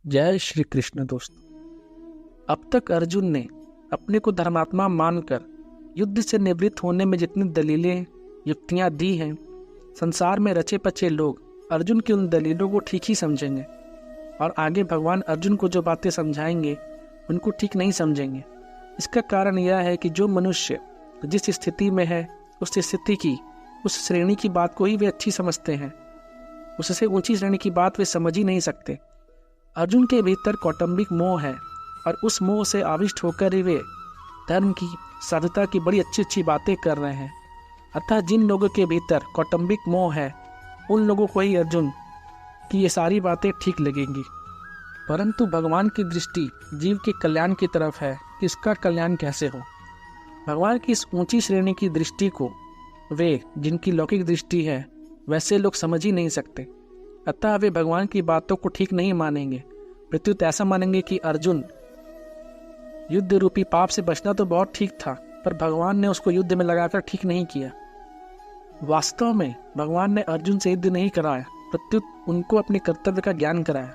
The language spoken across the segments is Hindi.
जय श्री कृष्ण। दोस्तों, अब तक अर्जुन ने अपने को धर्मात्मा मानकर युद्ध से निवृत्त होने में जितनी दलीलें युक्तियां दी हैं, संसार में रचे पचे लोग अर्जुन की उन दलीलों को ठीक ही समझेंगे और आगे भगवान अर्जुन को जो बातें समझाएंगे उनको ठीक नहीं समझेंगे। इसका कारण यह है कि जो मनुष्य जिस स्थिति में है उस स्थिति की, उस श्रेणी की बात को ही वे अच्छी समझते हैं, उससे ऊंची श्रेणी की बात वे समझ ही नहीं सकते। अर्जुन के भीतर कौटुंबिक मोह है और उस मोह से आविष्ट होकर ही वे धर्म की, साधुता की बड़ी अच्छी अच्छी बातें कर रहे हैं। अतः जिन लोगों के भीतर कौटुंबिक मोह है उन लोगों को ही अर्जुन की ये सारी बातें ठीक लगेंगी। परंतु भगवान की दृष्टि जीव के कल्याण की तरफ है कि इसका कल्याण कैसे हो। भगवान की इस ऊंची श्रेणी की दृष्टि को वे, जिनकी लौकिक दृष्टि है, वैसे लोग समझ ही नहीं सकते। अतः वे भगवान की बातों को ठीक नहीं मानेंगे, प्रत्युत ऐसा मानेंगे कि अर्जुन युद्ध रूपी पाप से बचना तो बहुत ठीक था, पर भगवान ने उसको युद्ध में लगाकर ठीक नहीं किया। वास्तव में भगवान ने अर्जुन से युद्ध नहीं कराया, प्रत्युत उनको अपने कर्तव्य का ज्ञान कराया।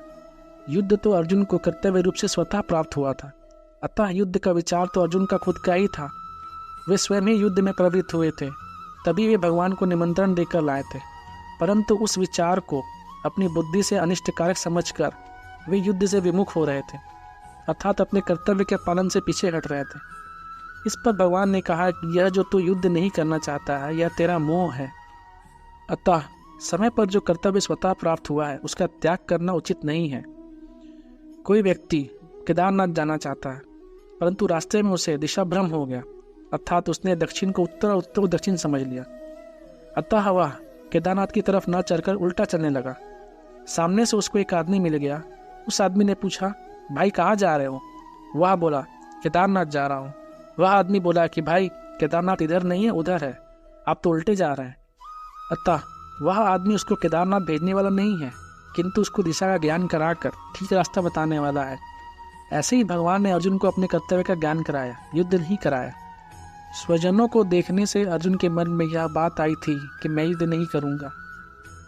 युद्ध तो अर्जुन को कर्तव्य रूप से स्वतः प्राप्त हुआ था, अतः युद्ध का विचार तो अर्जुन का खुद का ही था। वे स्वयं ही युद्ध में प्रवृत्त हुए थे, तभी वे भगवान को निमंत्रण देकर लाए थे। परंतु उस विचार को अपनी बुद्धि से अनिष्टकारक समझकर वे युद्ध से विमुख हो रहे थे, अर्थात अपने कर्तव्य के पालन से पीछे हट रहे थे। इस पर भगवान ने कहा कि यह जो तू युद्ध नहीं करना चाहता है, यह तेरा मोह है। अतः समय पर जो कर्तव्य स्वतः प्राप्त हुआ है उसका त्याग करना उचित नहीं है। कोई व्यक्ति केदारनाथ जाना चाहता है, परंतु रास्ते में उसे दिशा भ्रम हो गया, अर्थात उसने दक्षिण को उत्तर और उत्तर को दक्षिण समझ लिया। अतः वह केदारनाथ की तरफ न चलकर उल्टा चलने लगा। सामने से उसको एक आदमी मिल गया। उस आदमी ने पूछा, भाई कहाँ जा रहे हो? वह बोला, केदारनाथ जा रहा हूँ। वह आदमी बोला कि भाई केदारनाथ इधर नहीं है, उधर है, आप तो उल्टे जा रहे हैं। अतः वह आदमी उसको केदारनाथ भेजने वाला नहीं है, किंतु उसको दिशा का ज्ञान कराकर ठीक रास्ता बताने वाला है। ऐसे ही भगवान ने अर्जुन को अपने कर्तव्य का ज्ञान कराया, युद्ध नहीं कराया। स्वजनों को देखने से अर्जुन के मन में यह बात आई थी कि मैं युद्ध नहीं करूँगा,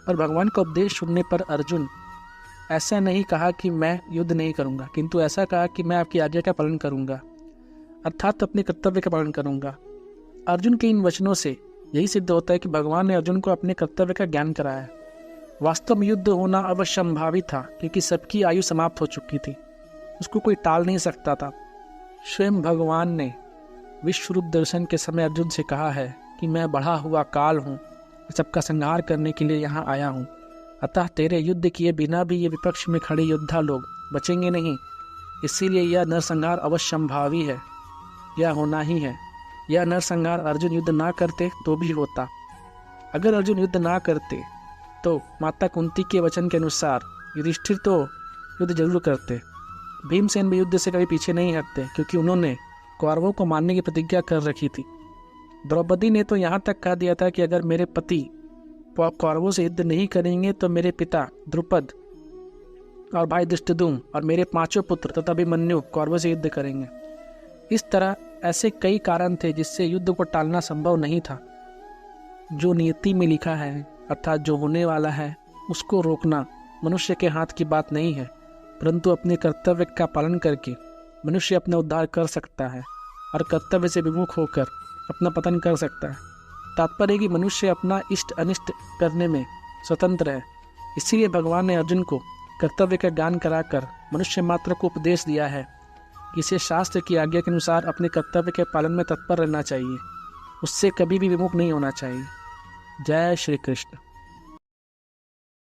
और भगवान का उपदेश सुनने पर अर्जुन ऐसा नहीं कहा कि मैं युद्ध नहीं करूँगा, किंतु ऐसा कहा कि मैं आपकी आज्ञा का पालन करूँगा, अर्थात अपने कर्तव्य का पालन करूँगा। अर्जुन के इन वचनों से यही सिद्ध होता है कि भगवान ने अर्जुन को अपने कर्तव्य का ज्ञान कराया। वास्तव में युद्ध होना अवश्यंभावी था, क्योंकि सबकी आयु समाप्त हो चुकी थी, उसको कोई टाल नहीं सकता था। स्वयं भगवान ने विश्व रूप दर्शन के समय अर्जुन से कहा है कि मैं बढ़ा हुआ काल हूँ, सबका संहार करने के लिए यहाँ आया हूँ। अतः तेरे युद्ध किए बिना भी ये विपक्ष में खड़े योद्धा लोग बचेंगे नहीं, इसीलिए यह नरसंहार अवश्यंभावी है, यह होना ही है। यह नरसंहार अर्जुन युद्ध ना करते तो भी होता। अगर अर्जुन युद्ध ना करते तो माता कुंती के वचन के अनुसार युधिष्ठिर तो युद्ध जरूर करते। भीमसेन भी युद्ध से कभी पीछे नहीं हटते, क्योंकि उन्होंने कौरवों को मारने की प्रतिज्ञा कर रखी थी। द्रौपदी ने तो यहाँ तक कह दिया था कि अगर मेरे पति कौरवों से युद्ध नहीं करेंगे तो मेरे पिता द्रुपद और भाई धृष्टद्युम्न और मेरे 5 पुत्र तथा अभिमन्यु कौरवों से युद्ध करेंगे। इस तरह ऐसे कई कारण थे जिससे युद्ध को टालना संभव नहीं था। जो नियति में लिखा है, अर्थात जो होने वाला है, उसको रोकना मनुष्य के हाथ की बात नहीं है, परंतु अपने कर्तव्य का पालन करके मनुष्य अपना उद्धार कर सकता है और कर्तव्य से विमुख होकर अपना पतन कर सकता है। तात्पर्य है कि मनुष्य अपना इष्ट अनिष्ट करने में स्वतंत्र है। इसीलिए भगवान ने अर्जुन को कर्तव्य का ज्ञान कराकर मनुष्य मात्र को उपदेश दिया है कि इसे शास्त्र की आज्ञा के अनुसार अपने कर्तव्य के पालन में तत्पर रहना चाहिए, उससे कभी भी विमुख नहीं होना चाहिए। जय श्री कृष्ण।